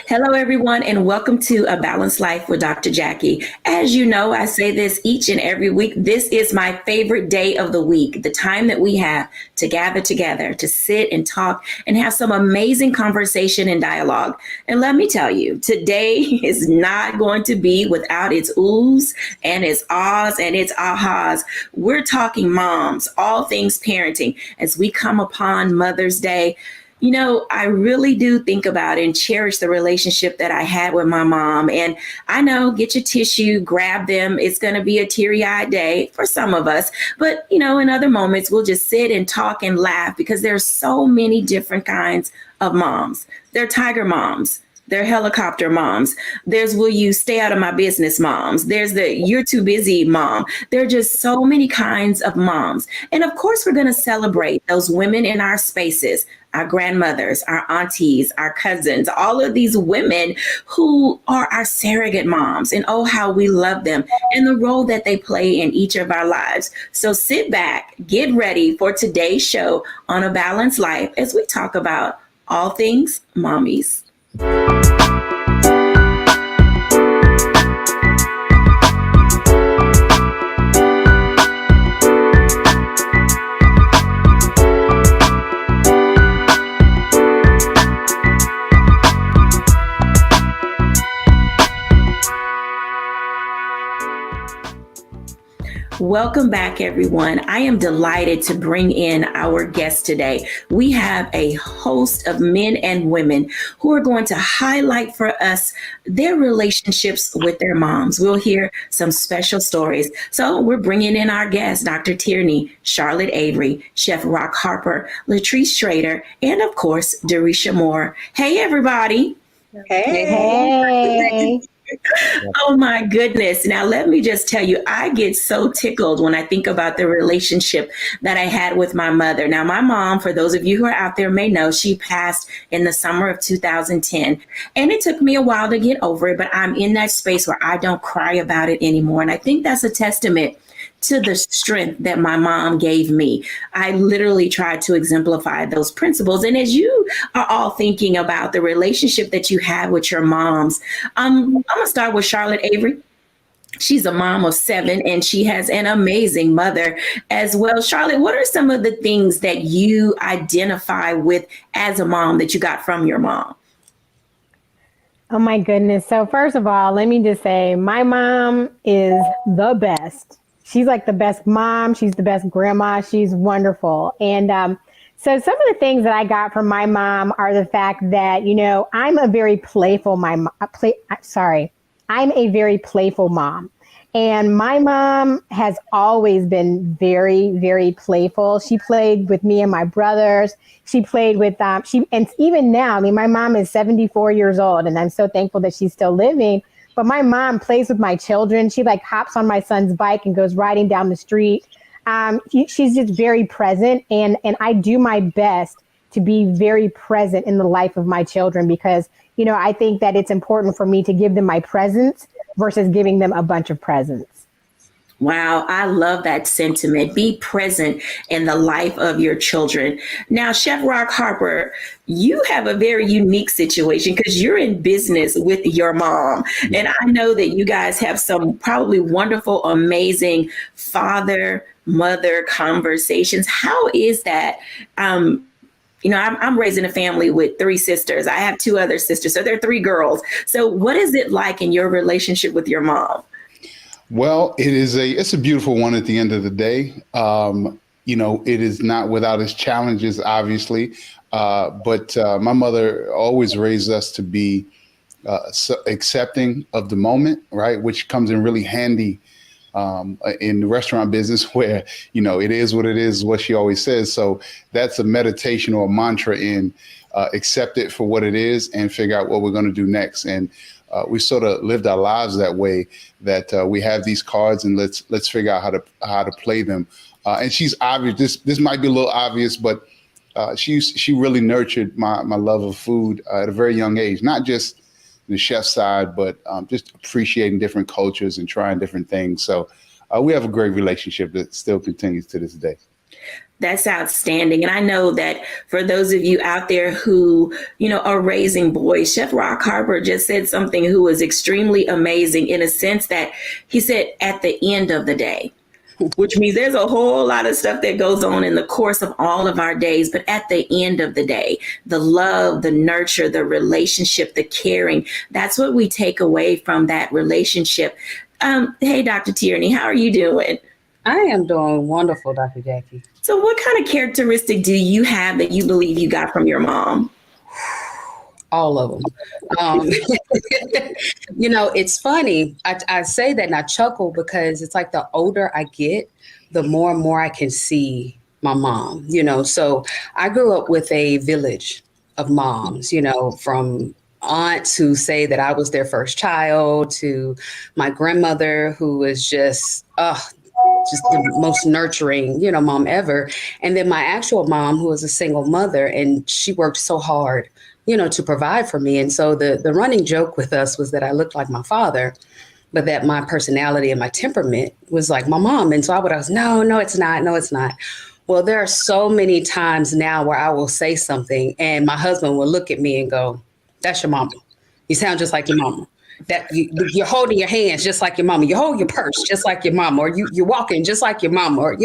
Hello, everyone, and welcome to A Balanced Life with Dr. Jacquie. As you know, I say this each and every week. This is my favorite day of the week, the time that we have to gather together, to sit and talk and have some amazing conversation and dialogue. And let me tell you, today is not going to be without its oohs and its ahs and its ahas. We're talking moms, all things parenting, as we come upon Mother's Day. You know, I really do think about and cherish the relationship that I had with my mom. And I know, get your tissue, grab them. It's going to be a teary-eyed day for some of us. But, you know, in other moments, we'll just sit and talk and laugh because there's so many different kinds of moms. They're tiger moms. They're helicopter moms. There's will you stay out of my business moms. There's the you're too busy mom. There are just so many kinds of moms. And of course, we're going to celebrate those women in our spaces, our grandmothers, our aunties, our cousins, all of these women who are our surrogate moms. And oh, how we love them and the role that they play in each of our lives. So sit back, get ready for today's show on A Balanced Life as we talk about all things mommies. Welcome back, everyone. I am delighted to bring in our guest today. We have a host of men and women who are going to highlight for us their relationships with their moms. We'll hear some special stories. So we're bringing in our guests, Dr. Tierney, Charlotte Avery, Chef Rock Harper, Latrice Schrader, and of course, Derisha Moore. Hey, everybody. Hey. Oh my goodness. Now, let me just tell you, I get so tickled when I think about the relationship that I had with my mother. Now, my mom, for those of you who are out there may know, she passed in the summer of 2010. And it took me a while to get over it, but I'm in that space where I don't cry about it anymore. And I think that's a testament to the strength that my mom gave me. I literally tried to exemplify those principles. And as you are all thinking about the relationship that you have with your moms, I'm going to start with Charlotte Avery. She's a mom of 7 and she has an amazing mother as well. Charlotte, what are some of the things that you identify with as a mom that you got from your mom? Oh my goodness. So first of all, let me just say my mom is the best. She's like the best mom. She's the best grandma. She's wonderful. And so some of the things that I got from my mom are the fact that, you know, I'm a very playful mom. And my mom has always been very, very playful. She played with me and my brothers. She played with and even now, I mean, my mom is 74 years old and I'm so thankful that she's still living. But my mom plays with my children. She like hops on my son's bike and goes riding down the street. She's just very present. And I do my best to be very present in the life of my children because, you know, I think that it's important for me to give them my presence versus giving them a bunch of presents. Wow, I love that sentiment. Be present in the life of your children. Now, Chef Rock Harper, you have a very unique situation because you're in business with your mom. And I know that you guys have some probably wonderful, amazing father-mother conversations. How is that? You know, I'm raising a family with 3 sisters. I have 2 other sisters, so there are 3 girls. So what is it like in your relationship with your mom? Well, it's a beautiful one at the end of the day. You know, it is not without its challenges, obviously. But my mother always raised us to be accepting of the moment, right? Which comes in really handy in the restaurant business where, you know, it is what it is, what she always says. So that's a meditation or a mantra in accept it for what it is and figure out what we're going to do next. And we sort of lived our lives that way, that we have these cards and let's figure out how to play them. And she's obvious. This might be a little obvious, but she really nurtured my love of food at a very young age, not just the chef side, but just appreciating different cultures and trying different things. So we have a great relationship that still continues to this day. That's outstanding. And I know that for those of you out there who, are raising boys, Chef Rock Harper just said something who was extremely amazing in a sense that he said at the end of the day, which means there's a whole lot of stuff that goes on in the course of all of our days. But at the end of the day, the love, the nurture, the relationship, the caring, that's what we take away from that relationship. Hey, Dr. Tierney, how are you doing? I am doing wonderful, Dr. Jackie. So what kind of characteristic do you have that you believe you got from your mom? All of them. It's funny. I say that and I chuckle because it's like the older I get, the more and more I can see my mom, So I grew up with a village of moms, from aunts who say that I was their first child to my grandmother who was just the most nurturing, mom ever. And then my actual mom, who was a single mother, and she worked so hard, to provide for me. And so the running joke with us was that I looked like my father, but that my personality and my temperament was like my mom. And so I would always, no, it's not. No, it's not. Well, there are so many times now where I will say something and my husband will look at me and go, that's your mama. You sound just like your mama. That you're holding your hands just like your mama. You hold your purse just like your mama, or you're walking just like your mama, or,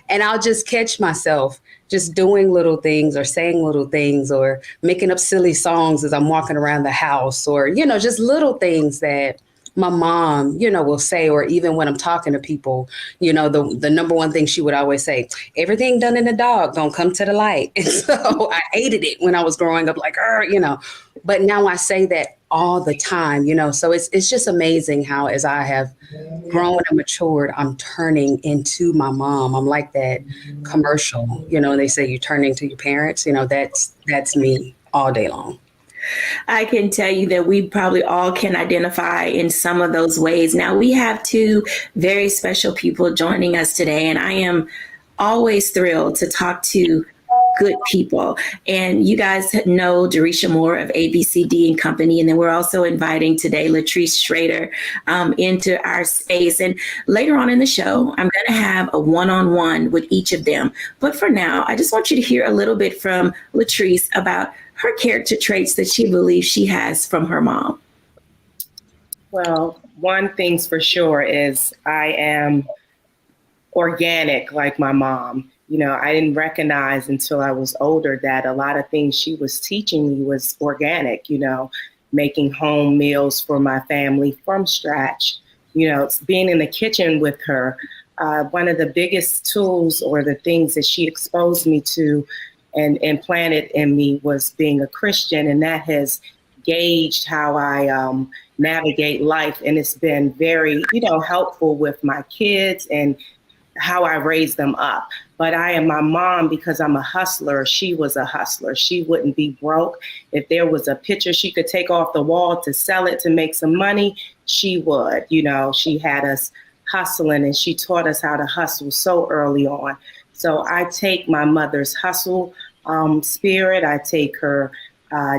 and I'll just catch myself just doing little things or saying little things or making up silly songs as I'm walking around the house or, just little things that my mom, will say, or even when I'm talking to people, the number one thing she would always say, everything done in the dog don't come to the light. And so I hated it when I was growing up, like, but now I say that all the time, so it's just amazing how as I have grown and matured, I'm turning into my mom. I'm like that commercial, they say you turn into your parents, that's me all day long. I can tell you that we probably all can identify in some of those ways. Now, we have two very special people joining us today, and I am always thrilled to talk to good people. And you guys know Jerisha Moore of ABCD and Company. And then we're also inviting today Latrice Schrader into our space. And later on in the show, I'm going to have a one-on-one with each of them. But for now, I just want you to hear a little bit from Latrice about her character traits that she believes she has from her mom. Well, one thing's for sure is I am organic like my mom. I didn't recognize until I was older that a lot of things she was teaching me was organic, making home meals for my family from scratch, being in the kitchen with her. One of the biggest tools or the things that she exposed me to and implanted in me was being a Christian. And that has gauged how I navigate life. And it's been very, helpful with my kids and how I raised them up. But I am my mom because I'm a hustler. She was a hustler. She wouldn't be broke. If there was a picture she could take off the wall to sell it to make some money, she would. She had us hustling and she taught us how to hustle so early on. So I take my mother's hustle spirit. I take her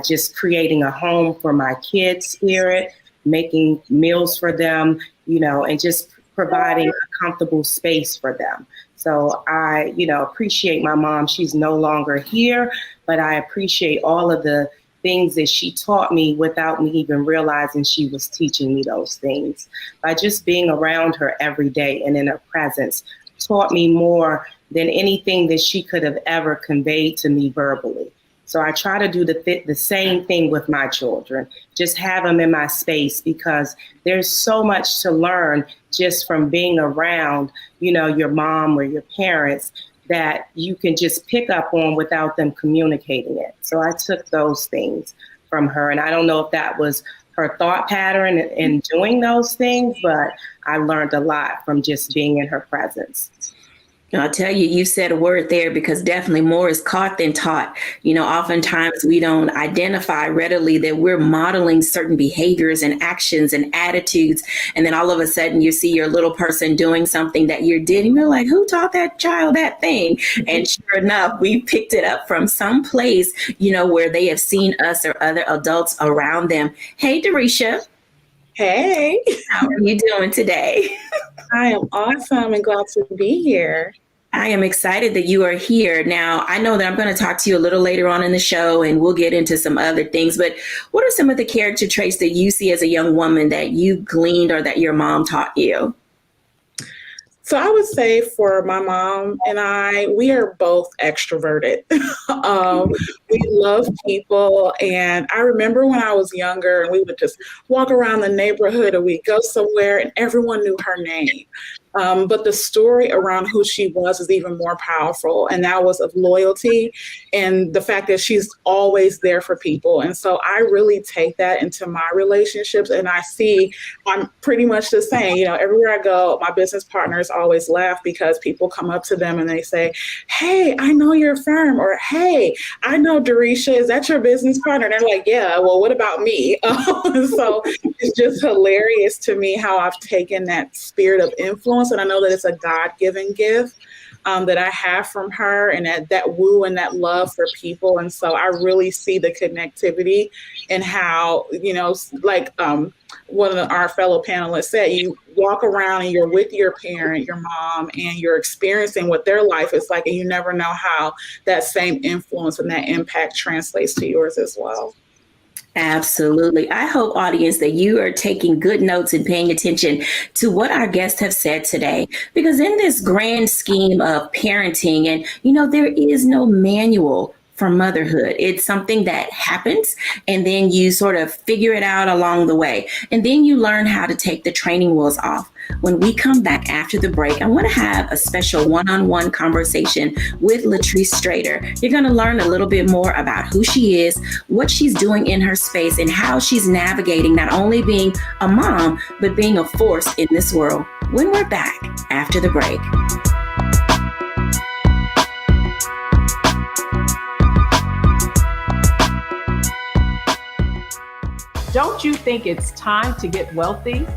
just creating a home for my kids spirit, making meals for them, and just providing a comfortable space for them. So I, appreciate my mom. She's no longer here, but I appreciate all of the things that she taught me without me even realizing she was teaching me those things. By just being around her every day and in her presence taught me more than anything that she could have ever conveyed to me verbally. So I try to do the same thing with my children, just have them in my space because there's so much to learn just from being around, your mom or your parents that you can just pick up on without them communicating it. So I took those things from her. And I don't know if that was her thought pattern in doing those things, but I learned a lot from just being in her presence. I'll tell you, you said a word there because definitely more is caught than taught. Oftentimes we don't identify readily that we're modeling certain behaviors and actions and attitudes. And then all of a sudden you see your little person doing something that you did and you're like, who taught that child that thing? And sure enough, we picked it up from some place, where they have seen us or other adults around them. Hey, Jerisha. Hey. How are you doing today? I am awesome and glad to be here. I am excited that you are here. Now, I know that I'm going to talk to you a little later on in the show and we'll get into some other things, but what are some of the character traits that you see as a young woman that you gleaned or that your mom taught you? So I would say for my mom and I, we are both extroverted. We love people. And I remember when I was younger and we would just walk around the neighborhood or we'd go somewhere and everyone knew her name. But the story around who she was is even more powerful. And that was of loyalty and the fact that she's always there for people. And so I really take that into my relationships. And I see I'm pretty much the same. You know, everywhere I go, my business partners always laugh because people come up to them and they say, "Hey, I know your firm," or "Hey, I know Dorisha. Is that your business partner?" And they're like, "Yeah, well, what about me?" So it's just hilarious to me how I've taken that spirit of influence. And I know that it's a God-given gift that I have from her, and that woo and that love for people. And so I really see the connectivity and how, you know, like one of our fellow panelists said, you walk around and you're with your parent, your mom, and you're experiencing what their life is like, and you never know how that same influence and that impact translates to yours as well. Absolutely. I hope, audience, that you are taking good notes and paying attention to what our guests have said today, because in this grand scheme of parenting, and, you know, there is no manual for motherhood. It's something that happens and then you sort of figure it out along the way. And then you learn how to take the training wheels off. When we come back after the break, I want to have a special one-on-one conversation with Latrice Strader. You're going to learn a little bit more about who she is, what she's doing in her space, and how she's navigating not only being a mom, but being a force in this world. When we're back after the break. Don't you think it's time to get wealthy?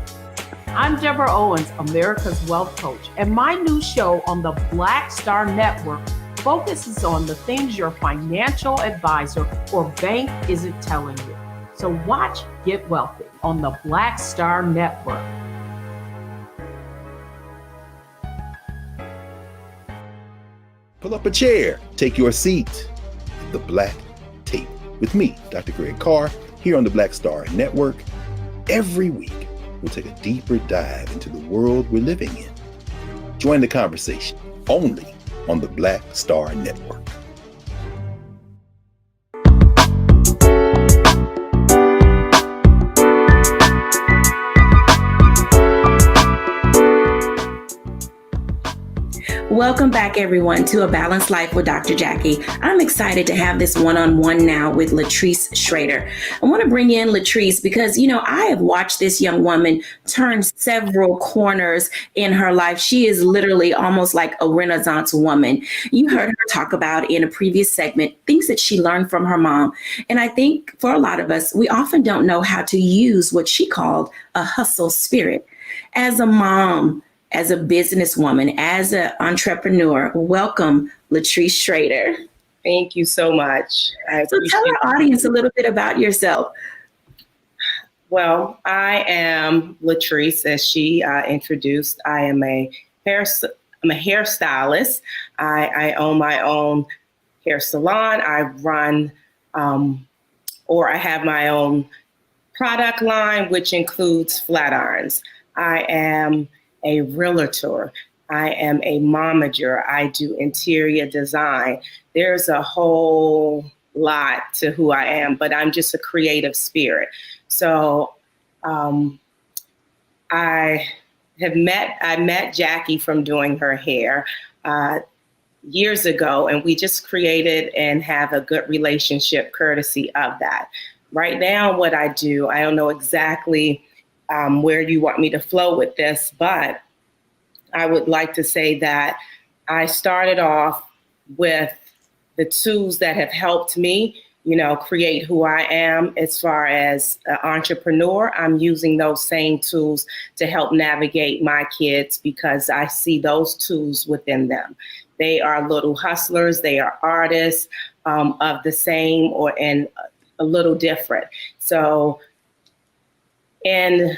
I'm Deborah Owens, America's Wealth Coach, and my new show on the Black Star Network focuses on the things your financial advisor or bank isn't telling you. So watch Get Wealthy on the Black Star Network. Pull up a chair, take your seat. The Black Tape with me, Dr. Greg Carr, here on the Black Star Network. Every week, we'll take a deeper dive into the world we're living in. Join the conversation only on the Black Star Network. Welcome back, everyone, to A Balanced Life with Dr. Jacquie. I'm excited to have this one-on-one now with Latrice Strader. I want to bring in Latrice because, you know, I have watched this young woman turn several corners in her life. She is literally almost like a Renaissance woman. You heard her talk about in a previous segment things that she learned from her mom. And I think for a lot of us, we often don't know how to use what she called a hustle spirit. As a mom, as a businesswoman, as an entrepreneur, welcome, Latrice Strader. Thank you so much. So tell our audience a little bit about yourself. Well, I am Latrice, as she introduced. I am a hairstylist. I own my own hair salon. I run, or I have my own product line, which includes flat irons. I am a realtor. I am a momager. I do interior design. There's a whole lot to who I am, but I'm just a creative spirit. So I met Jackie from doing her hair years ago, and we just created and have a good relationship courtesy of that. Right now, what I do, I don't know exactly where you want me to flow with this, but I would like to say that I started off with the tools that have helped me, you know, create who I am as far as an entrepreneur. I'm using those same tools to help navigate my kids because I see those tools within them. They are little hustlers. They are artists of the same and a little different. So in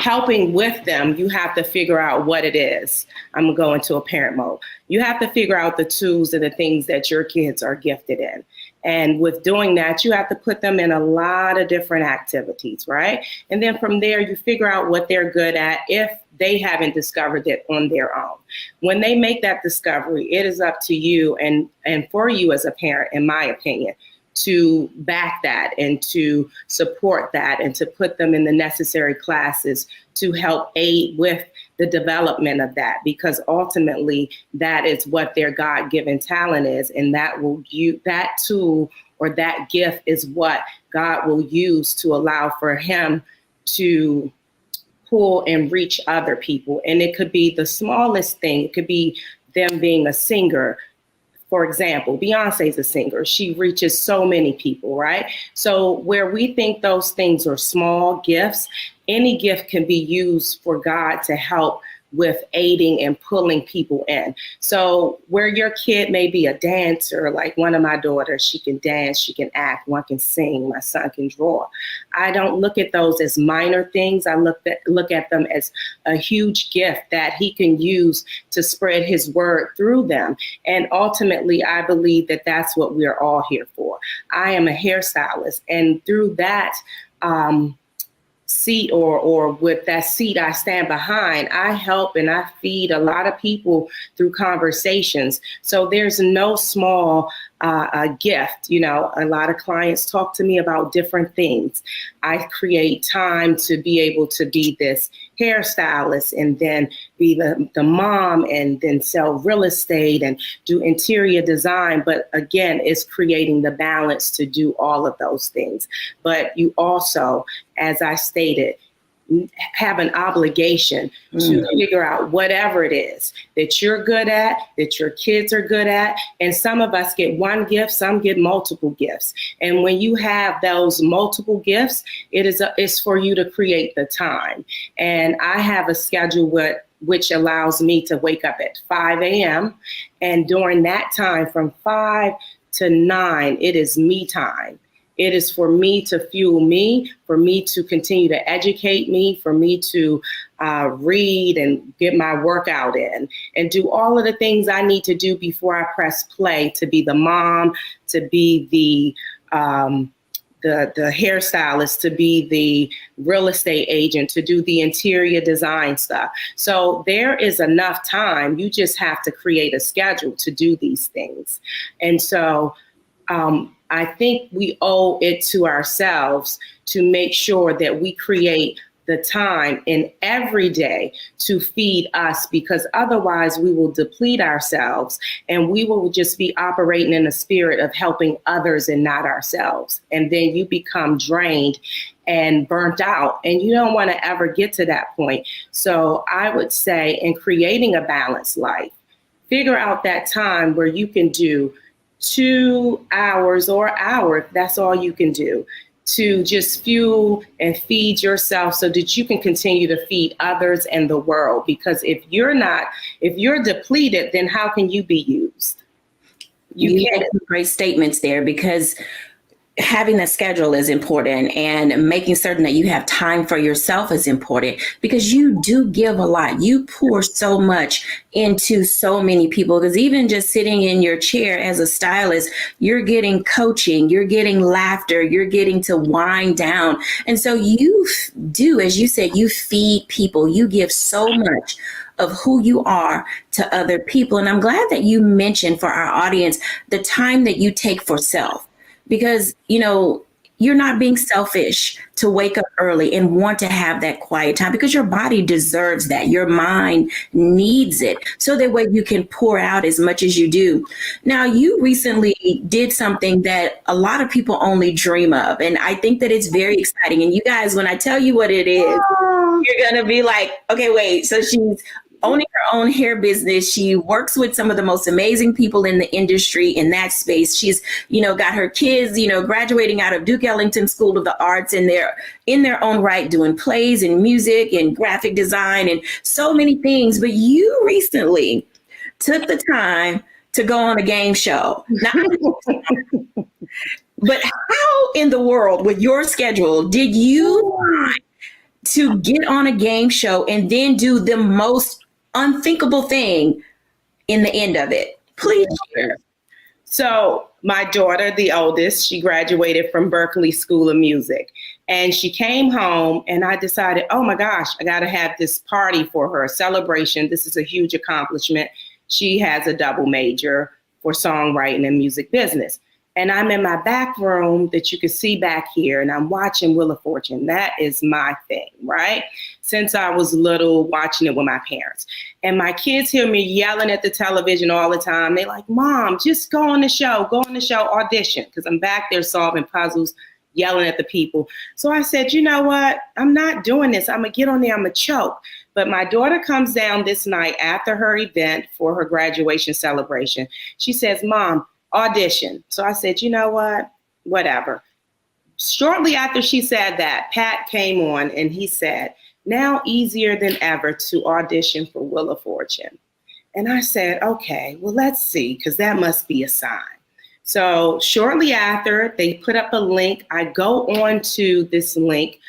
helping with them, you have to figure out what it is. I'm going to go into a parent mode. You have to figure out the tools and the things that your kids are gifted in. And with doing that, you have to put them in a lot of different activities, right? And then from there, you figure out what they're good at if they haven't discovered it on their own. When they make that discovery, it is up to you and for you as a parent, in my opinion, to back that and to support that and to put them in the necessary classes to help aid with the development of that, because ultimately that is what their God-given talent is, and that tool or that gift is what God will use to allow for him to pull and reach other people. And it could be the smallest thing. It could be them being a singer. For example, Beyonce's a singer. She reaches so many people, right? So where we think those things are small gifts, any gift can be used for God to help with aiding and pulling people in. So where your kid may be a dancer, like one of my daughters, she can dance, she can act, one can sing, my son can draw. I don't look at those as minor things. I look at them as a huge gift that he can use to spread his word through them. And ultimately, I believe that that's what we're all here for. I am a hairstylist, and through that, seat or with that seat I stand behind, I help and I feed a lot of people through conversations. So there's no small gift. You know, a lot of clients talk to me about different things. I create time to be able to be this hairstylist and then be the mom and then sell real estate and do interior design. But again, it's creating the balance to do all of those things. But you also, as I stated, have an obligation to figure out whatever it is that you're good at, that your kids are good at. And some of us get one gift, some get multiple gifts. And when you have those multiple gifts, it's for you to create the time. And I have a schedule which allows me to wake up at 5 a.m. And during that time, from 5 to 9, it is me time. It is for me to fuel me, for me to continue to educate me, for me to read and get my workout in and do all of the things I need to do before I press play, to be the mom, to be the hairstylist, to be the real estate agent, to do the interior design stuff. So there is enough time. You just have to create a schedule to do these things. And so I think we owe it to ourselves to make sure that we create the time in every day to feed us, because otherwise we will deplete ourselves and we will just be operating in the spirit of helping others and not ourselves. And then you become drained and burnt out, and you don't want to ever get to that point. So I would say, in creating a balanced life, figure out that time where you can do 2 hours or an hour, that's all you can do, to just fuel and feed yourself so that you can continue to feed others and the world. Because if you're depleted, then how can you be used? You had some great statements there, because having a schedule is important, and making certain that you have time for yourself is important, because you do give a lot. You pour so much into so many people, because even just sitting in your chair as a stylist, you're getting coaching, you're getting laughter, you're getting to wind down. And so you do, as you said, you feed people, you give so much of who you are to other people. And I'm glad that you mentioned for our audience the time that you take for self. Because, you know, you're not being selfish to wake up early and want to have that quiet time, because your body deserves that. Your mind needs it, so that way you can pour out as much as you do. Now, you recently did something that a lot of people only dream of. And I think that it's very exciting. And you guys, when I tell you what it is, you're going to be like, okay, wait. So she's owning her own hair business. She works with some of the most amazing people in the industry in that space. She's, you know, got her kids, you know, graduating out of Duke Ellington School of the Arts, and they're in their own right doing plays and music and graphic design and so many things. But you recently took the time to go on a game show. Now, but how in the world, with your schedule, did you find to get on a game show and then do the most unthinkable thing in the end of it? Please share. So my daughter, the oldest, she graduated from Berklee School of Music, and she came home and I decided, oh my gosh, I got to have this party for her, a celebration. This is a huge accomplishment. She has a double major for songwriting and music business. And I'm in my back room that you can see back here, and I'm watching Wheel of Fortune. That is my thing, right? Since I was little, watching it with my parents. And my kids hear me yelling at the television all the time. They're like, Mom, just go on the show, audition. Because I'm back there solving puzzles, yelling at the people. So I said, you know what? I'm not doing this. I'm going to get on there. I'm going to choke. But my daughter comes down this night after her event for her graduation celebration. She says, Mom, audition. So I said, you know what? Whatever. Shortly after she said that, Pat came on and he said, now easier than ever to audition for Wheel of Fortune. And I said, okay, well, let's see, because that must be a sign. So shortly after, they put up a link. I go on to this link,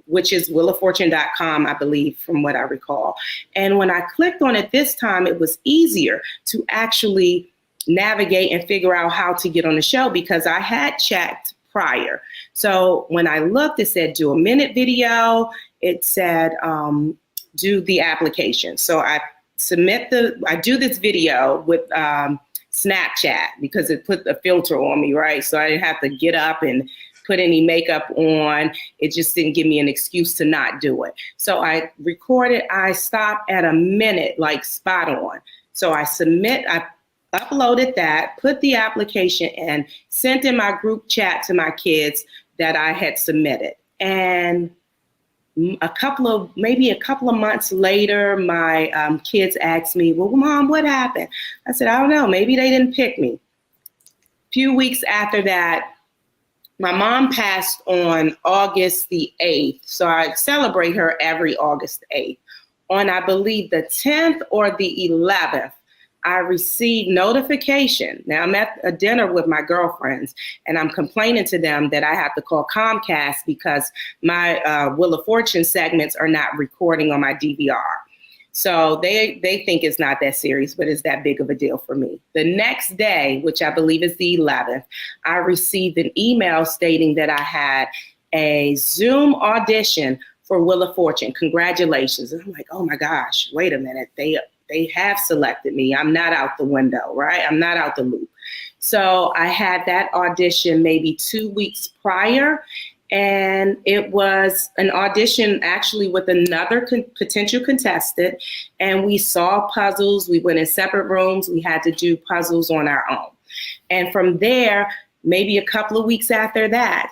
which is wheeloffortune.com, I believe, from what I recall. And when I clicked on it this time, it was easier to actually navigate and figure out how to get on the show because I had checked prior. So when I looked, it said do a minute video. It said do the application. So I do this video with Snapchat because it put the filter on me, right? So I didn't have to get up and put any makeup on. It just didn't give me an excuse to not do it. So I recorded, I stopped at a minute, like spot on. So I uploaded that, put the application in, sent in my group chat to my kids that I had submitted. And maybe a couple of months later, my kids asked me, well, Mom, what happened? I said, I don't know, maybe they didn't pick me. A few weeks after that, my mom passed on August the 8th. So I celebrate her every August 8th. On, I believe, the 10th or the 11th, I received notification. Now I'm at a dinner with my girlfriends and I'm complaining to them that I have to call Comcast because my Wheel of Fortune segments are not recording on my DVR. So they think it's not that serious, but it's that big of a deal for me. The next day, which I believe is the 11th, I received an email stating that I had a Zoom audition for Wheel of Fortune. Congratulations. And I'm like, oh my gosh, wait a minute. They have selected me. I'm not out the window, right? I'm not out the loop. So I had that audition maybe 2 weeks prior, and it was an audition actually with another potential contestant, and we saw puzzles. We went in separate rooms. We had to do puzzles on our own. And from there, maybe a couple of weeks after that,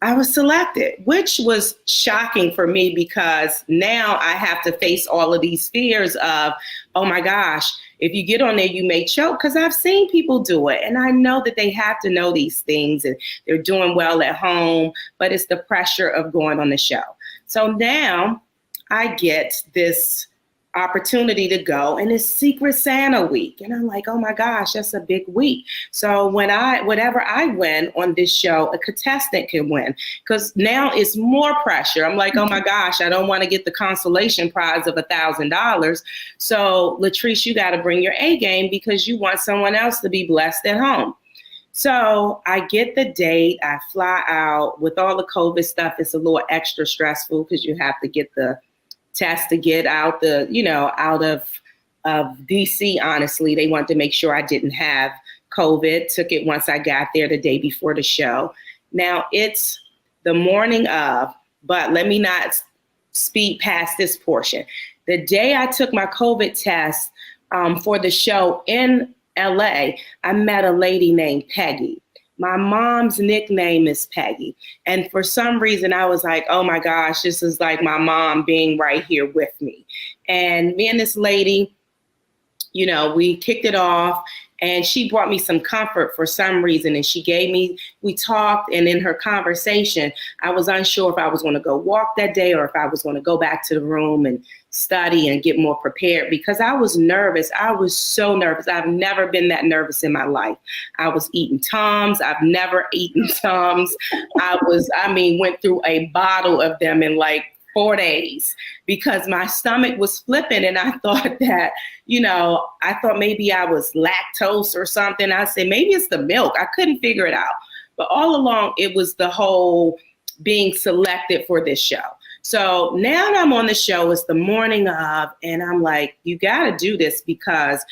I was selected, which was shocking for me because now I have to face all of these fears of, oh my gosh, if you get on there, you may choke, because I've seen people do it. And I know that they have to know these things and they're doing well at home, but it's the pressure of going on the show. So now I get this opportunity to go, and it's Secret Santa week. And I'm like, oh my gosh, that's a big week. So whatever I win on this show, a contestant can win, because now it's more pressure. I'm like, oh my gosh, I don't want to get the consolation prize of $1,000. So Latrice, you got to bring your A game because you want someone else to be blessed at home. So I get the date, I fly out. With all the COVID stuff, it's a little extra stressful because you have to get the test to get out out of DC. Honestly, they wanted to make sure I didn't have COVID. Took it once I got there the day before the show. Now it's the morning of, but let me not speed past this portion. The day I took my COVID test for the show in LA, I met a lady named Peggy. My mom's nickname is Peggy. And for some reason, I was like, oh my gosh, this is like my mom being right here with me. And me and this lady, we kicked it off, and she brought me some comfort for some reason. And we talked, and in her conversation, I was unsure if I was going to go walk that day or if I was going to go back to the room and study and get more prepared, because I was nervous. I was so nervous. I've never been that nervous in my life. I was eating Tums. I've never eaten Tums. Went through a bottle of them in like 4 days because my stomach was flipping, and I thought that, I thought maybe I was lactose or something. I said, maybe it's the milk. I couldn't figure it out. But all along, it was the whole being selected for this show. So now that I'm on the show, it's the morning of, and I'm like, you got to do this, because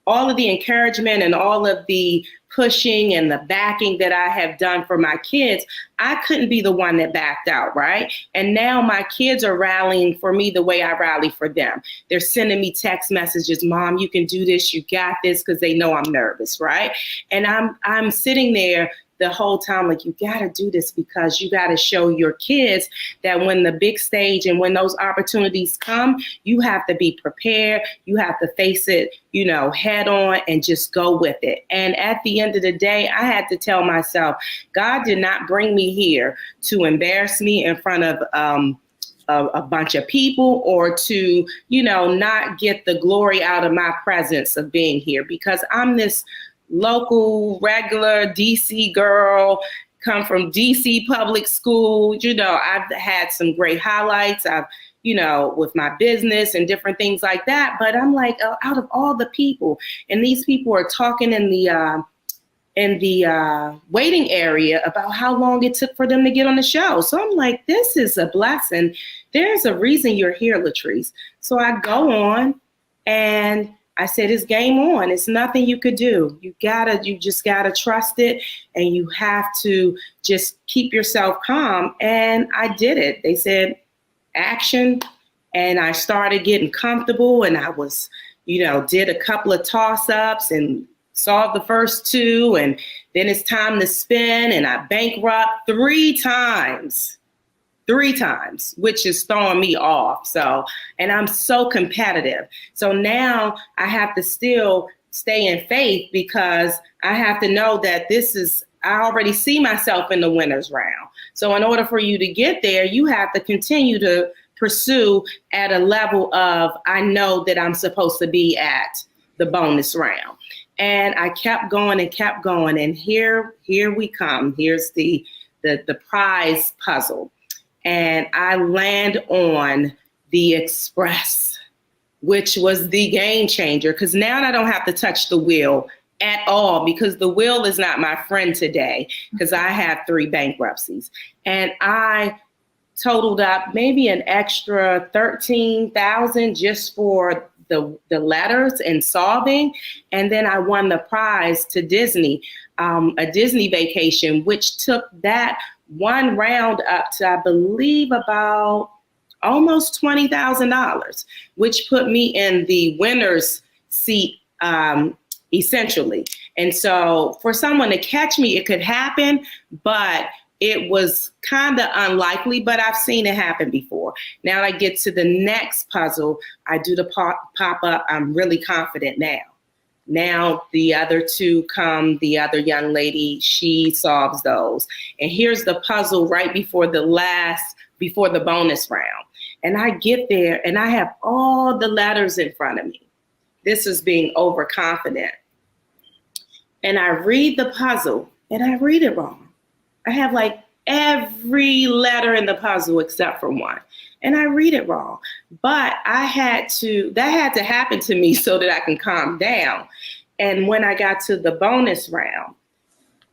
all of the encouragement and all of the pushing and the backing that I have done for my kids, I couldn't be the one that backed out, right? And now my kids are rallying for me the way I rally for them. They're sending me text messages, Mom, you can do this, you got this, because they know I'm nervous, right? And I'm sitting there the whole time, like, you got to do this, because you got to show your kids that when the big stage and when those opportunities come, you have to be prepared. You have to face it, head on, and just go with it. And at the end of the day, I had to tell myself, God did not bring me here to embarrass me in front of a bunch of people, or to, not get the glory out of my presence of being here, because I'm this local, regular DC girl, come from DC public school. I've had some great highlights. I've, with my business and different things like that. But I'm like, out of all the people, and these people are talking in the waiting area about how long it took for them to get on the show. So I'm like, this is a blessing. There's a reason you're here, Latrice. So I go on, and I said, it's game on. It's nothing you could do. You just gotta trust it, and you have to just keep yourself calm. And I did it. They said, action. And I started getting comfortable, and I was, did a couple of toss-ups and solved the first 2. And then it's time to spin, and I bankrupt 3 times, which is throwing me off. So, and I'm so competitive. So now I have to still stay in faith, because I have to know that I already see myself in the winner's round. So in order for you to get there, you have to continue to pursue at a level of, I know that I'm supposed to be at the bonus round. And I kept going and kept going. And here we come. Here's the prize puzzle. And I land on the Express, which was the game changer, because now I don't have to touch the wheel at all, because the wheel is not my friend today, because I have 3 bankruptcies. And I totaled up maybe an extra $13,000 just for the letters and solving. And then I won the prize to Disney, a Disney vacation, which took that one round up to, I believe, about almost $20,000, which put me in the winner's seat, essentially. And so for someone to catch me, it could happen, but it was kind of unlikely, but I've seen it happen before. Now I get to the next puzzle. I do the pop-up. I'm really confident now. Now the other 2 come, the other young lady, she solves those. And here's the puzzle right before the bonus round. And I get there, and I have all the letters in front of me. This is being overconfident. And I read the puzzle, and I read it wrong. I have like every letter in the puzzle except for one. And I read it wrong. But that had to happen to me so that I can calm down. And when I got to the bonus round,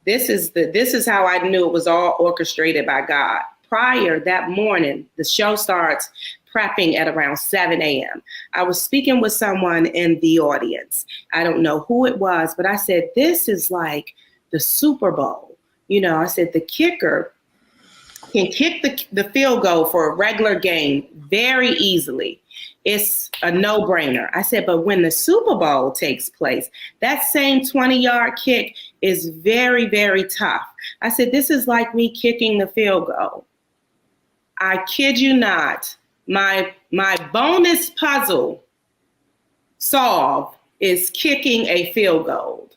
this is how I knew it was all orchestrated by God. Prior that morning, the show starts prepping at around 7 a.m. I was speaking with someone in the audience. I don't know who it was, but I said, this is like the Super Bowl. I said, the kicker can kick the field goal for a regular game very easily. It's a no-brainer. I said, but when the Super Bowl takes place, that same 20-yard kick is very, very tough. I said, this is like me kicking the field goal. I kid you not. My bonus puzzle solve is kicking a field goal.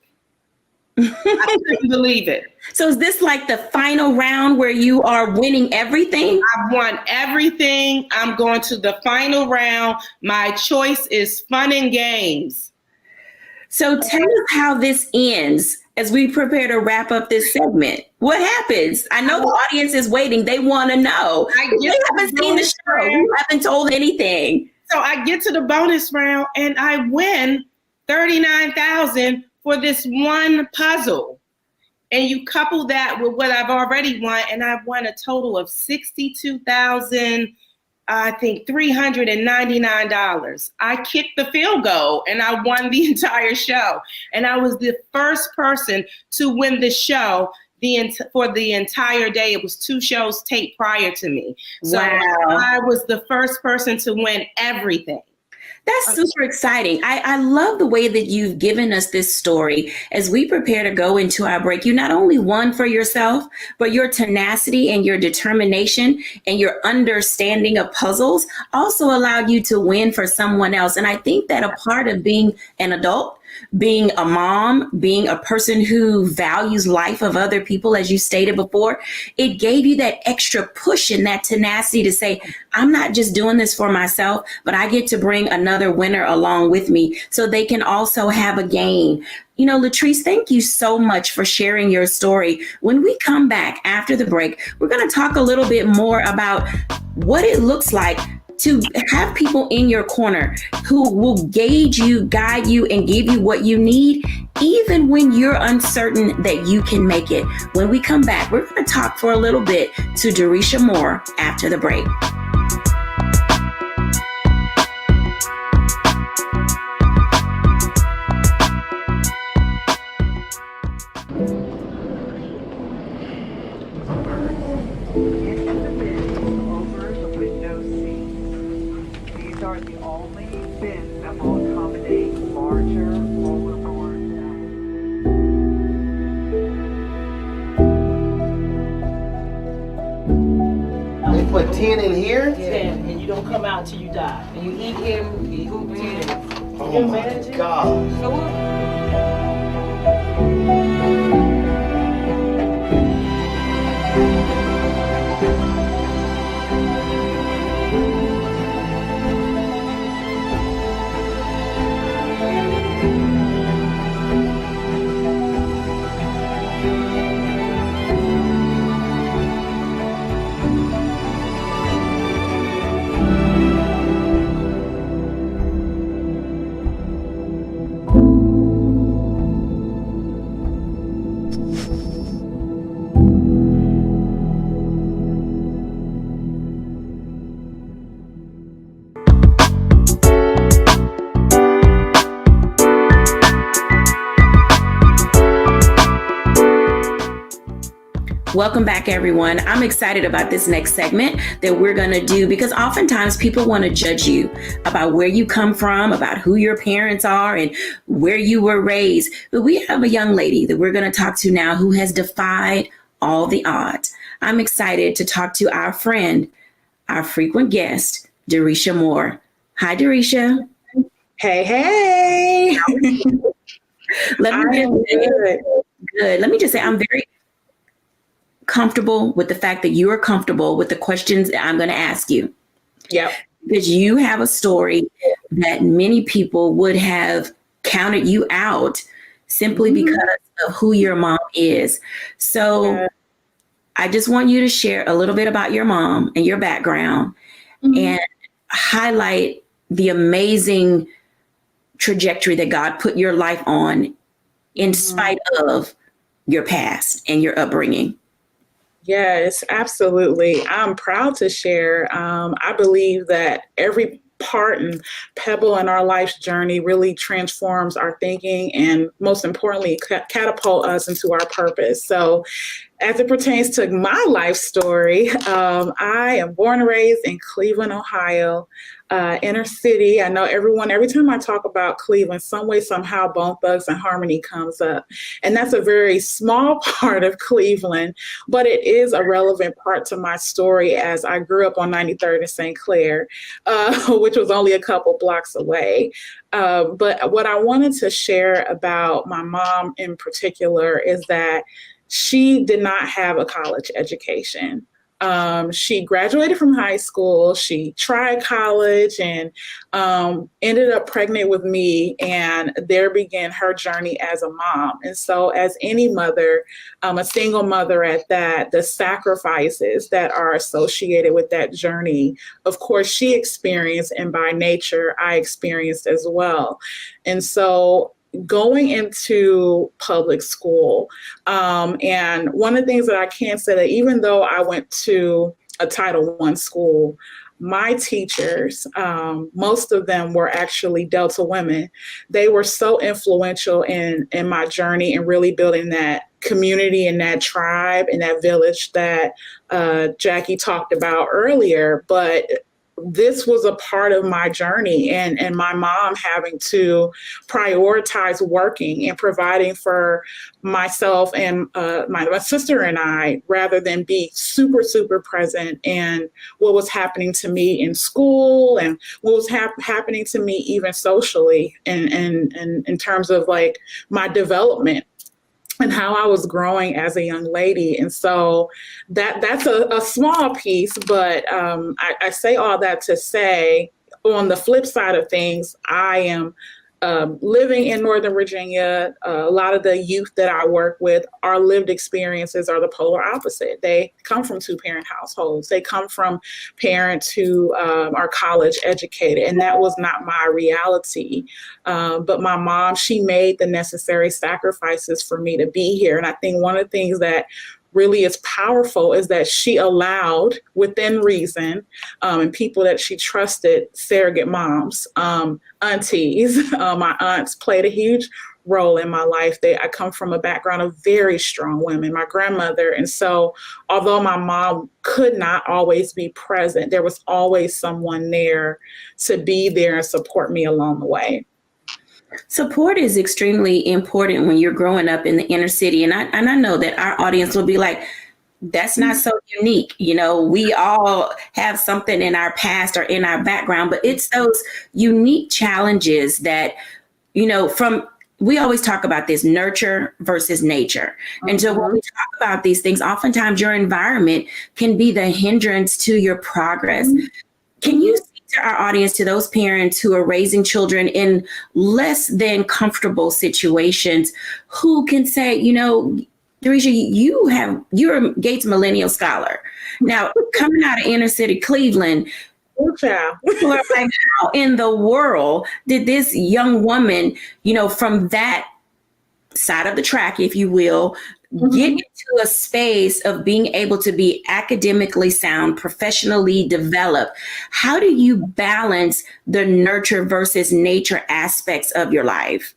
I couldn't believe it. So is this like the final round where you are winning everything? I've won everything. I'm going to the final round. My choice is fun and games. So tell us how this ends. as we prepare to wrap up this segment? What happens? I know the audience is waiting. They want to know. They haven't seen the show. You haven't told anything. So I get to the bonus round and I win $39,000 for this one puzzle. And you couple that with what I've already won, and I've won a total of $62,000. I think $399. I kicked the field goal and I won the entire show. And I was the first person to win the show for the entire day. It was 2 shows taped prior to me. So I was the first person to win everything. That's super exciting. I love the way that you've given us this story. As we prepare to go into our break, you not only won for yourself, but your tenacity and your determination and your understanding of puzzles also allowed you to win for someone else. And I think that a part of being an adult, being a mom, being a person who values life of other people, as you stated before, it gave you that extra push and that tenacity to say, I'm not just doing this for myself, but I get to bring another winner along with me so they can also have a gain. You know, Latrice, thank you so much for sharing your story. When we come back after the break, we're going to talk a little bit more about what it looks like to have people in your corner who will gauge you, guide you, and give you what you need, even when you're uncertain that you can make it. When we come back, we're going to talk for a little bit to Derisha Moore after the break. Put 10 in here? 10, and you don't come out till you die. And you eat him, you eat 10. Oh my God. Welcome back, everyone. I'm excited about this next segment that we're going to do because oftentimes people want to judge you about where you come from, about who your parents are and where you were raised. But we have a young lady that we're going to talk to now who has defied all the odds. I'm excited to talk to our friend, our frequent guest, Derisha Moore. Hi, Derisha. Hey, hey. Let me just say, I'm very comfortable with the fact that you are comfortable with the questions that I'm going to ask you. Yep. Because you have a story that many people would have counted you out simply because of who your mom is. So I just want you to share a little bit about your mom and your background and highlight the amazing trajectory that God put your life on in spite of your past and your upbringing. Yes, absolutely. I'm proud to share. I believe that every part and pebble in our life's journey really transforms our thinking and most importantly, catapult us into our purpose. So as it pertains to my life story, I am born and raised in Cleveland, Ohio, inner city. I know every time I talk about Cleveland, some way, somehow Bone Thugs and Harmony comes up. And that's a very small part of Cleveland, but it is a relevant part to my story as I grew up on 93rd and St. Clair, which was only a couple blocks away. But what I wanted to share about my mom in particular is that she did not have a college education. She graduated from high school. She tried college and ended up pregnant with me. And there began her journey as a mom. And so as any mother, a single mother at that, the sacrifices that are associated with that journey, of course, she experienced, and by nature, I experienced as well. And so going into public school, and one of the things that I can say that even though I went to a Title I school, my teachers, most of them were actually Delta women. They were so influential in my journey and really building that community and that tribe and that village that Jackie talked about earlier. But this was a part of my journey, and my mom having to prioritize working and providing for myself and my sister and I, rather than be super, super present in what was happening to me in school and what was happening to me even socially and in terms of like my development and how I was growing as a young lady. And so that's a small piece, but I say all that to say, on the flip side of things, I am living in Northern Virginia. A lot of the youth that I work with, our lived experiences are the polar opposite. They come from two-parent households. They come from parents who are college educated, and that was not my reality. But my mom, she made the necessary sacrifices for me to be here. And I think one of the things that really is powerful is that she allowed, within reason, and people that she trusted, surrogate moms, aunties. My aunts played a huge role in my life. I come from a background of very strong women, my grandmother. And so although my mom could not always be present, there was always someone there to be there and support me along the way. Support is extremely important when you're growing up in the inner city. And I know that our audience will be like, that's not so unique. You know, we all have something in our past or in our background, but it's those unique challenges that, you know, we always talk about this nurture versus nature. And so when we talk about these things, oftentimes your environment can be the hindrance to your progress. Can you speak to our audience, to those parents who are raising children in less than comfortable situations, who can say, you know, Theresia, you're a Gates Millennial Scholar. Now, coming out of inner city Cleveland, people are like, how in the world did this young woman, you know, from that side of the track, if you will, get into a space of being able to be academically sound, professionally developed? How do you balance the nurture versus nature aspects of your life?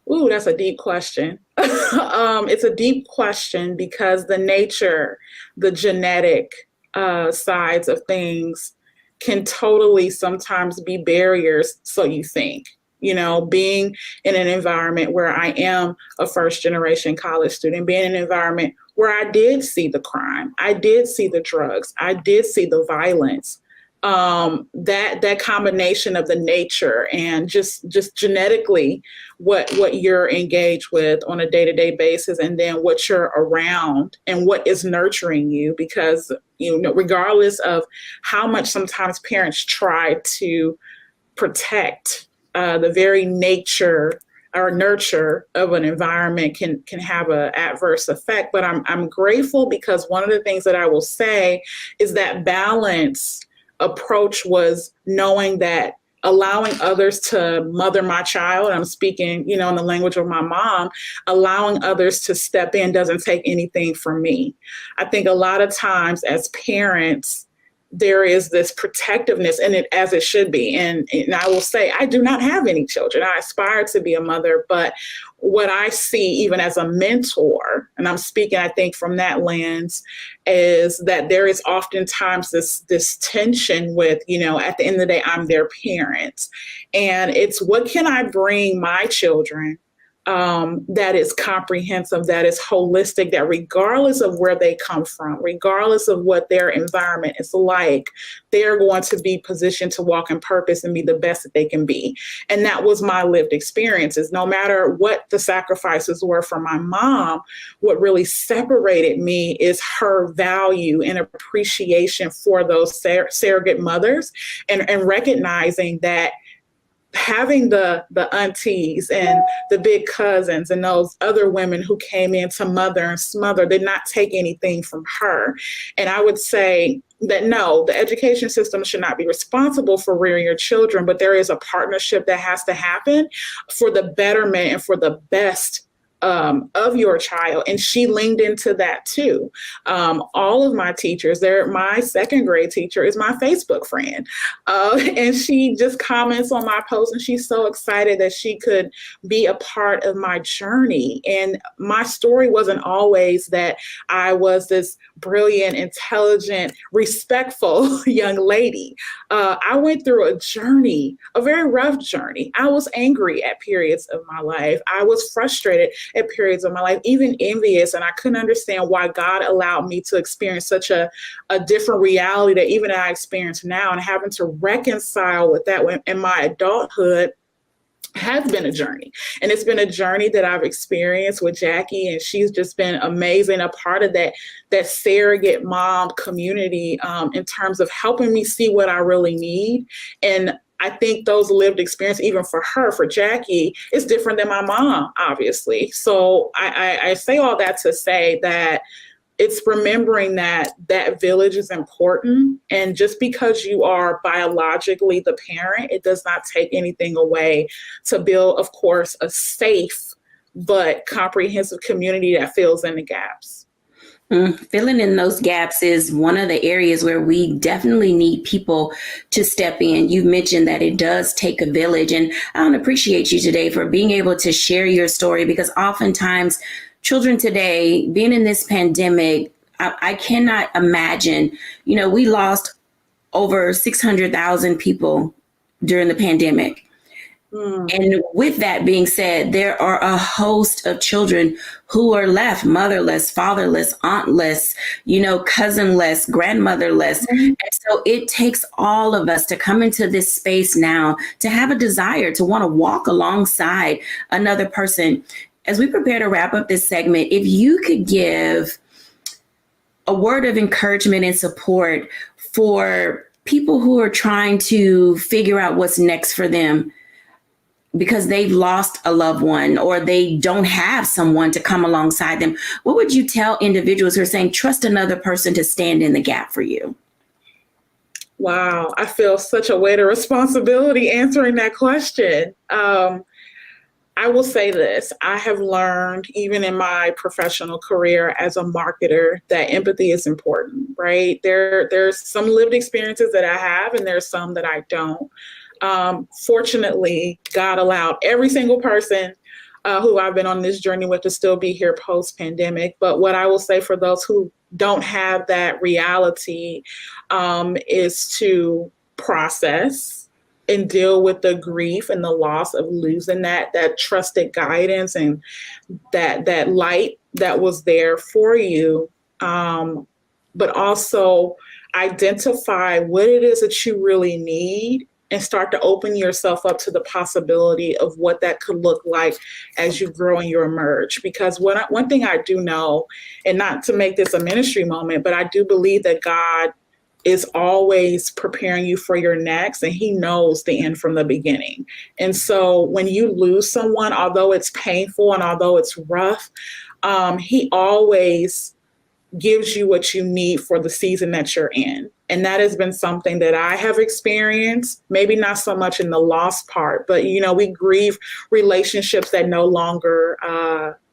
Ooh, that's a deep question. It's a deep question because the nature, the genetic sides of things can totally sometimes be barriers, so you think. You know, being in an environment where I am a first generation college student, being in an environment where I did see the crime, I did see the drugs, I did see the violence, that combination of the nature and just genetically what you're engaged with on a day-to-day basis, and then what you're around and what is nurturing you, because, you know, regardless of how much sometimes parents try to protect the very nature or nurture of an environment can have an adverse effect. But I'm grateful, because one of the things that I will say is that balance approach was knowing that allowing others to mother my child, I'm speaking, you know, in the language of my mom, allowing others to step in doesn't take anything from me. I think a lot of times as parents, there is this protectiveness in it, as it should be. And I will say, I do not have any children. I aspire to be a mother, but what I see even as a mentor, and I'm speaking, I think, from that lens, is that there is oftentimes this tension with, you know, at the end of the day, I'm their parent. And it's, what can I bring my children that is comprehensive, that is holistic, that regardless of where they come from, regardless of what their environment is like, they're going to be positioned to walk in purpose and be the best that they can be. And that was my lived experiences. No matter what the sacrifices were for my mom, what really separated me is her value and appreciation for those surrogate mothers, and recognizing that having the aunties and the big cousins and those other women who came in to mother and smother did not take anything from her. And I would say that no, the education system should not be responsible for rearing your children, but there is a partnership that has to happen for the betterment and for the best of your child. And she leaned into that too. All of my teachers, my second grade teacher is my Facebook friend. And she just comments on my posts, and she's so excited that she could be a part of my journey. And my story wasn't always that I was this brilliant, intelligent, respectful young lady. I went through a journey, a very rough journey. I was angry at periods of my life. I was frustrated at periods of my life, even envious. And I couldn't understand why God allowed me to experience such a different reality that even I experience now, and having to reconcile with that in my adulthood has been a journey. And it's been a journey that I've experienced with Jackie, and she's just been amazing, a part of that surrogate mom community in terms of helping me see what I really need. And I think those lived experience, even for her, for Jackie, is different than my mom, obviously. So I say all that to say that it's remembering that village is important. And just because you are biologically the parent, it does not take anything away to build, of course, a safe but comprehensive community that fills in the gaps. Filling in those gaps is one of the areas where we definitely need people to step in. You've mentioned that it does take a village, and I want to appreciate you today for being able to share your story, because oftentimes children today, being in this pandemic, I cannot imagine, we lost over 600,000 people during the pandemic. And with that being said, there are a host of children who are left motherless, fatherless, auntless, cousinless, grandmotherless. And so it takes all of us to come into this space now to have a desire to want to walk alongside another person. As we prepare to wrap up this segment, if you could give a word of encouragement and support for people who are trying to figure out what's next for them, because they've lost a loved one or they don't have someone to come alongside them, what would you tell individuals who are saying, trust another person to stand in the gap for you? Wow, I feel such a weight of responsibility answering that question. I will say this. I have learned, even in my professional career as a marketer, that empathy is important, right? There's some lived experiences that I have, and there's some that I don't. Fortunately, God allowed every single person who I've been on this journey with to still be here post-pandemic. But what I will say for those who don't have that reality is to process and deal with the grief and the loss of losing that trusted guidance and that light that was there for you. But also identify what it is that you really need and start to open yourself up to the possibility of what that could look like as you grow and you emerge. Because one thing I do know, and not to make this a ministry moment, but I do believe that God is always preparing you for your next, and he knows the end from the beginning. And so when you lose someone, although it's painful and although it's rough, he always gives you what you need for the season that you're in. And that has been something that I have experienced, maybe not so much in the loss part, but, we grieve relationships that no longer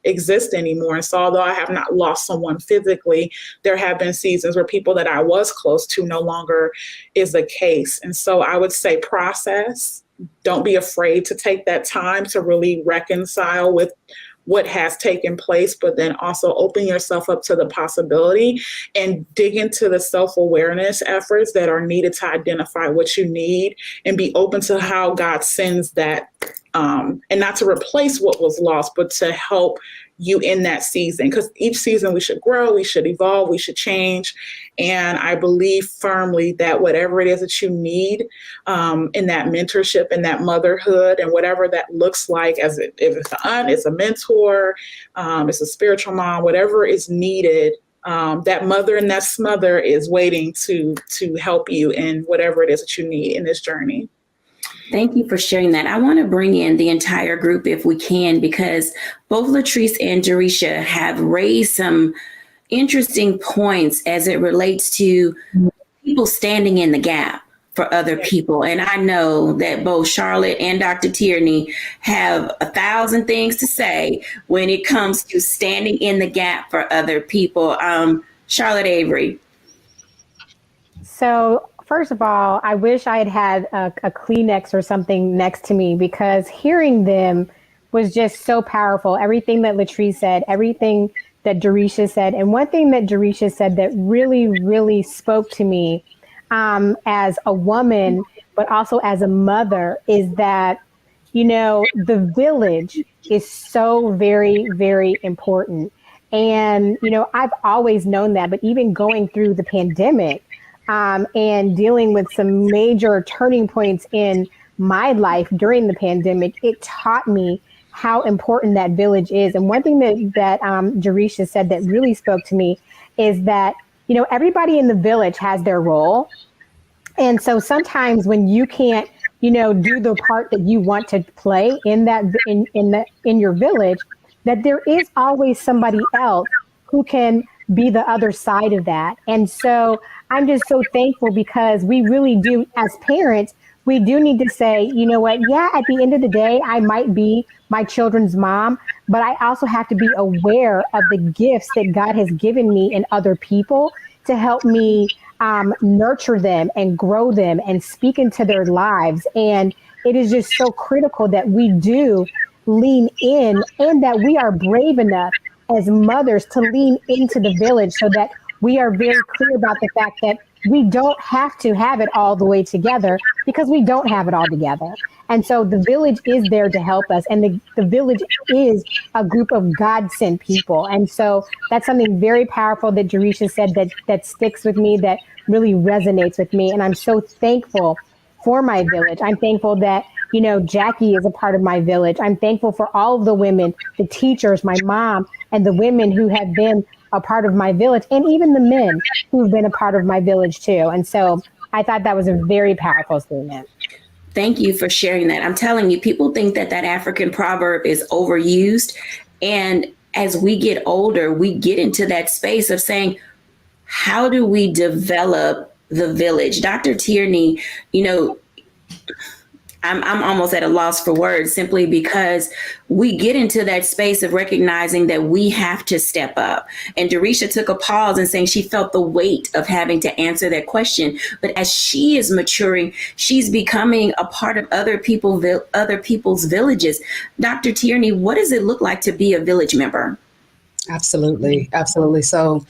exist anymore. And so although I have not lost someone physically, there have been seasons where people that I was close to no longer is the case. And so I would say process. Don't be afraid to take that time to really reconcile with what has taken place, but then also open yourself up to the possibility and dig into the self-awareness efforts that are needed to identify what you need and be open to how God sends that and not to replace what was lost, but to help you in that season. Because each season we should grow, we should evolve, we should change. And I believe firmly that whatever it is that you need in that mentorship and that motherhood and whatever that looks like, if it's an aunt, it's a mentor, it's a spiritual mom, whatever is needed, that mother and that smother is waiting to help you in whatever it is that you need in this journey. Thank you for sharing that. I want to bring in the entire group if we can, because both Latrice and Jerisha have raised some interesting points as it relates to people standing in the gap for other people. And I know that both Charlotte and Dr. Tierney have 1,000 things to say when it comes to standing in the gap for other people. Charlotte Avery. So first of all, I wish I had had a Kleenex or something next to me, because hearing them was just so powerful. Everything that Latrice said, everything that Jerisha said. And one thing that Jerisha said that really, really spoke to me as a woman, but also as a mother, is that, you know, the village is so very, very important. And, you know, I've always known that, but even going through the pandemic, and dealing with some major turning points in my life during the pandemic, it taught me how important that village is. And one thing that Jerisha said that really spoke to me is that, you know, everybody in the village has their role. And so sometimes when you can't, you know, do the part that you want to play in that in your village, that there is always somebody else who can be the other side of that. And so I'm just so thankful, because we really do, as parents, we do need to say, you know what, yeah, at the end of the day, I might be my children's mom, but I also have to be aware of the gifts that God has given me in other people to help me nurture them and grow them and speak into their lives. And it is just so critical that we do lean in, and that we are brave enough as mothers to lean into the village, so that we are very clear about the fact that we don't have to have it all the way together, because we don't have it all together. And so the village is there to help us. And the village is a group of God-sent people. And so that's something very powerful that Jerisha said that sticks with me, that really resonates with me. And I'm so thankful for my village. I'm thankful that, you know, Jacquie is a part of my village. I'm thankful for all of the women, the teachers, my mom, and the women who have been a part of my village, and even the men who've been a part of my village too. And so I thought that was a very powerful statement. Thank you for sharing that. I'm telling you, people think that African proverb is overused. And as we get older, we get into that space of saying, how do we develop the village? Dr. Tierney, you know, I'm almost at a loss for words, simply because we get into that space of recognizing that we have to step up. And Jerisha took a pause and saying she felt the weight of having to answer that question. But as she is maturing, she's becoming a part of other people's villages. Dr. Tierney, what does it look like to be a village member? Absolutely. Absolutely. So,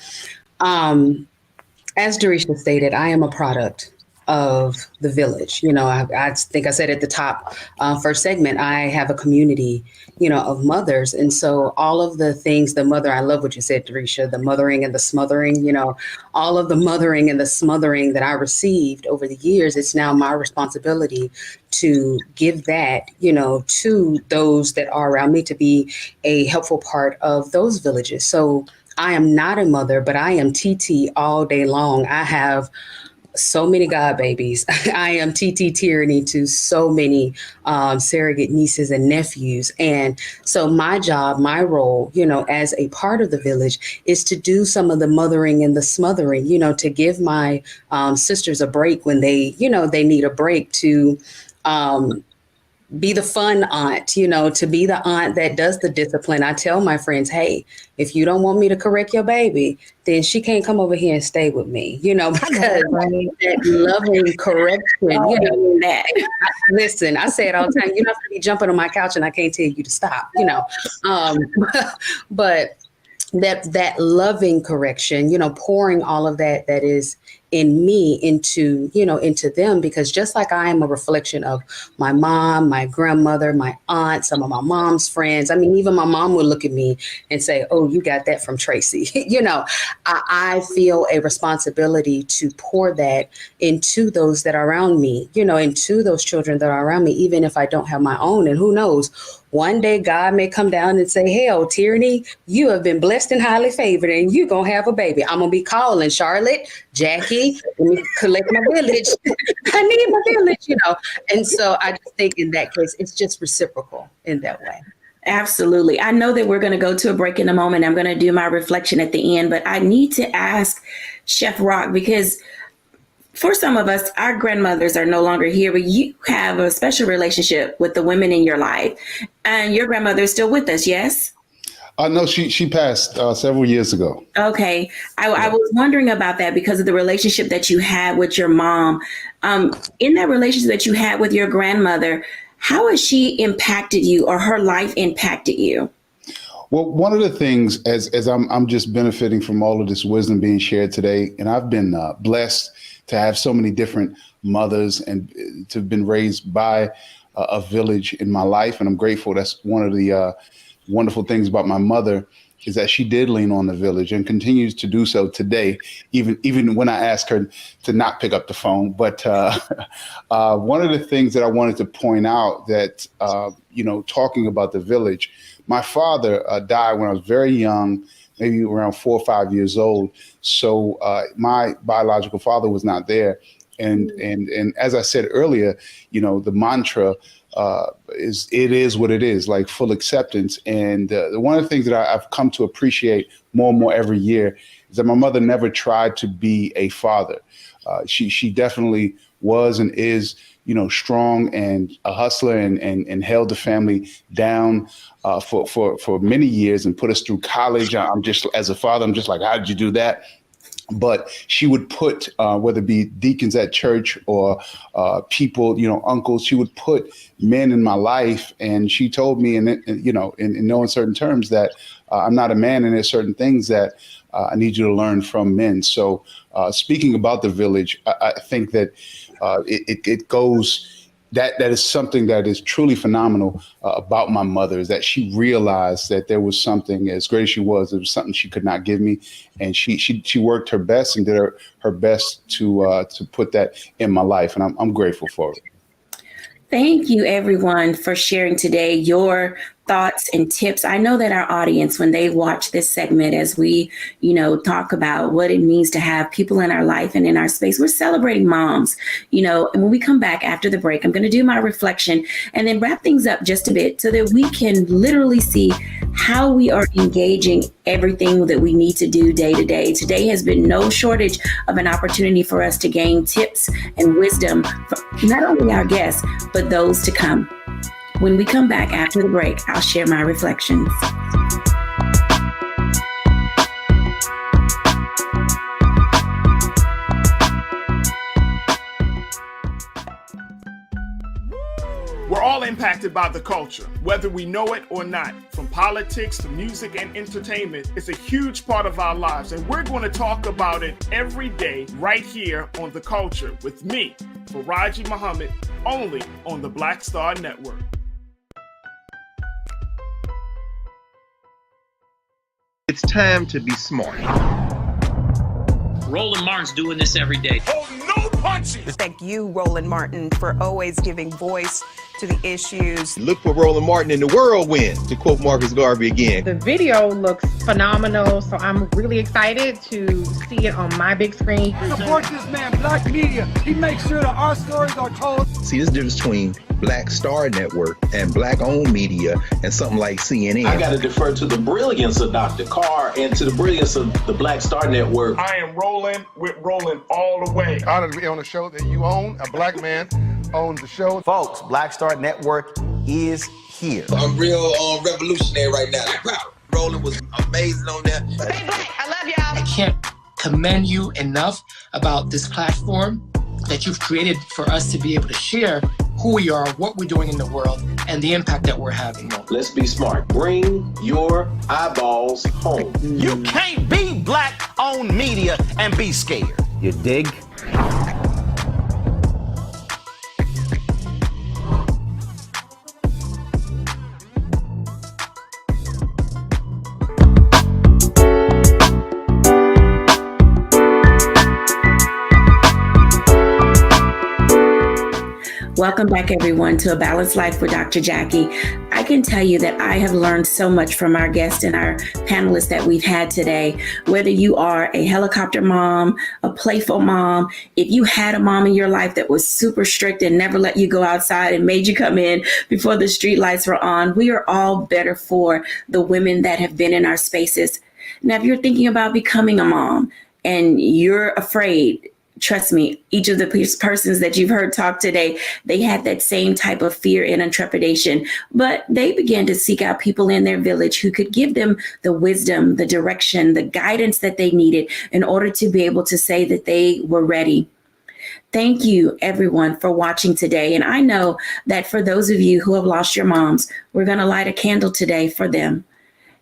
as Jerisha stated, I am a product of the village. You know, I think I said at the top, first segment, I have a community, you know, of mothers. And so all of the things, I love what you said, Jerisha, the mothering and the smothering, you know, all of the mothering and the smothering that I received over the years, it's now my responsibility to give that, you know, to those that are around me, to be a helpful part of those villages. So I am not a mother, but I am TT all day long. I have so many God babies. I am TT Tierney to so many surrogate nieces and nephews. And so my job, my role, you know, as a part of the village is to do some of the mothering and the smothering, you know, to give my sisters a break when they, you know, they need a break, to be the fun aunt, you know, to be the aunt that does the discipline. I tell my friends, hey, if you don't want me to correct your baby, then she can't come over here and stay with me, you know, because that loving correction, you know, that, listen, I say it all the time, you don't have to be jumping on my couch and I can't tell you to stop, you know, but that loving correction, you know, pouring all of that is in me into them, because just like I am a reflection of my mom, my grandmother, my aunt, some of my mom's friends. I mean, even my mom would look at me and say, "Oh, you got that from Tracy." I feel a responsibility to pour that into those that are around me, into those children that are around me, even if I don't have my own. And who knows, one day God may come down and say, "Hell, Tierney, you have been blessed and highly favored, and you're going to have a baby." I'm going to be calling Charlotte, Jackie, let me collect my village. I need my village, And so I just think in that case, it's just reciprocal in that way. Absolutely. I know that we're going to go to a break in a moment. I'm going to do my reflection at the end, but I need to ask Chef Rock, because for some of us, our grandmothers are no longer here, but you have a special relationship with the women in your life, and your grandmother is still with us, yes? No, she passed several years ago. Okay. I was wondering about that because of the relationship that you had with your mom. In that relationship that you had with your grandmother, how has she impacted you, or her life impacted you? Well, one of the things, as I'm just benefiting from all of this wisdom being shared today, and I've been blessed to have so many different mothers and to have been raised by a village in my life. And I'm grateful. That's one of the wonderful things about my mother, is that she did lean on the village and continues to do so today, even when I ask her to not pick up the phone. But one of the things that I wanted to point out that, talking about the village, my father died when I was very young, maybe around 4 or 5 years old. So my biological father was not there. And as I said earlier, the mantra is what it is, like full acceptance. And one of the things that I've come to appreciate more and more every year is that my mother never tried to be a father. She definitely was and is, strong and a hustler and held the family down for many years and put us through college. As a father, I'm just like, how did you do that? But she would put, whether it be deacons at church or people, uncles, she would put men in my life. And she told me, in no uncertain terms, that I'm not a man, and there's certain things that I need you to learn from men. So speaking about the village, I think that it goes. That is something that is truly phenomenal about my mother, is that she realized that there was something, as great as she was, there was something she could not give me. And she worked her best and did her best to put that in my life. And I'm grateful for it. Thank you, everyone, for sharing today your thoughts and tips. I know that our audience, when they watch this segment, as we, talk about what it means to have people in our life and in our space, we're celebrating moms, and when we come back after the break, I'm going to do my reflection and then wrap things up just a bit so that we can literally see how we are engaging everything that we need to do day to day. Today has been no shortage of an opportunity for us to gain tips and wisdom from not only our guests, but those to come. When we come back after the break, I'll share my reflections. We're all impacted by the culture, whether we know it or not. From politics to music and entertainment, it's a huge part of our lives, and we're going to talk about it every day right here on The Culture with me, Faraji Muhammad, only on the Black Star Network. It's time to be smart. Roland Martin's doing this every day. Oh, no punches! Thank you, Roland Martin, for always giving voice to the issues. Look for Roland Martin in the whirlwind, to quote Marcus Garvey again. The video looks phenomenal, so I'm really excited to see it on my big screen. Support this man, Black Media. He makes sure that our stories are told. See, this difference between Black Star Network and Black-owned media and something like CNN. I got to defer to the brilliance of Dr. Carr and to the brilliance of the Black Star Network. I am rolling with Roland all the way. Honored to be on a show that you own. A black man owns the show. Folks, Black Star Network is here. I'm real revolutionary right now. Roland was amazing on that. Hey, Black, I love y'all. I can't commend you enough about this platform that you've created for us to be able to share who we are, what we're doing in the world, and the impact that we're having. Let's be smart. Bring your eyeballs home. You can't be Black-owned media and be scared. You dig? Welcome back, everyone, to A Balanced Life with Dr. Jacquie. I can tell you that I have learned so much from our guests and our panelists that we've had today. Whether you are a helicopter mom, a playful mom, if you had a mom in your life that was super strict and never let you go outside and made you come in before the street lights were on, we are all better for the women that have been in our spaces. Now, if you're thinking about becoming a mom and you're afraid, trust me, each of the persons that you've heard talk today, they had that same type of fear and trepidation, but they began to seek out people in their village who could give them the wisdom, the direction, the guidance that they needed in order to be able to say that they were ready. Thank you, everyone, for watching today. And I know that for those of you who have lost your moms, we're going to light a candle today for them.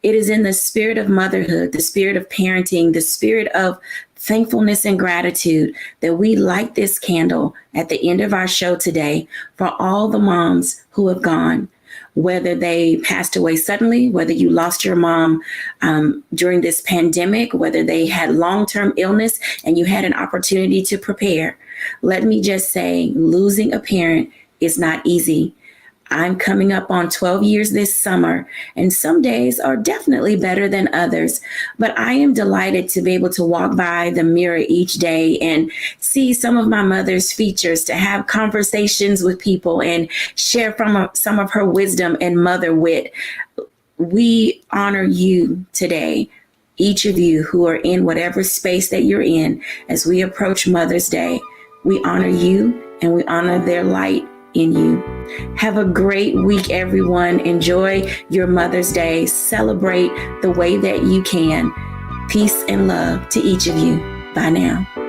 It is in the spirit of motherhood, the spirit of parenting, the spirit of thankfulness and gratitude that we light this candle at the end of our show today for all the moms who have gone, whether they passed away suddenly, whether you lost your mom during this pandemic, whether they had long-term illness and you had an opportunity to prepare. Let me just say, losing a parent is not easy. I'm coming up on 12 years this summer, and some days are definitely better than others. But I am delighted to be able to walk by the mirror each day and see some of my mother's features, to have conversations with people and share from some of her wisdom and mother wit. We honor you today, each of you who are in whatever space that you're in as we approach Mother's Day. We honor you and we honor their light in you. Have a great week, everyone. Enjoy your Mother's Day. Celebrate the way that you can. Peace and love to each of you. Bye now.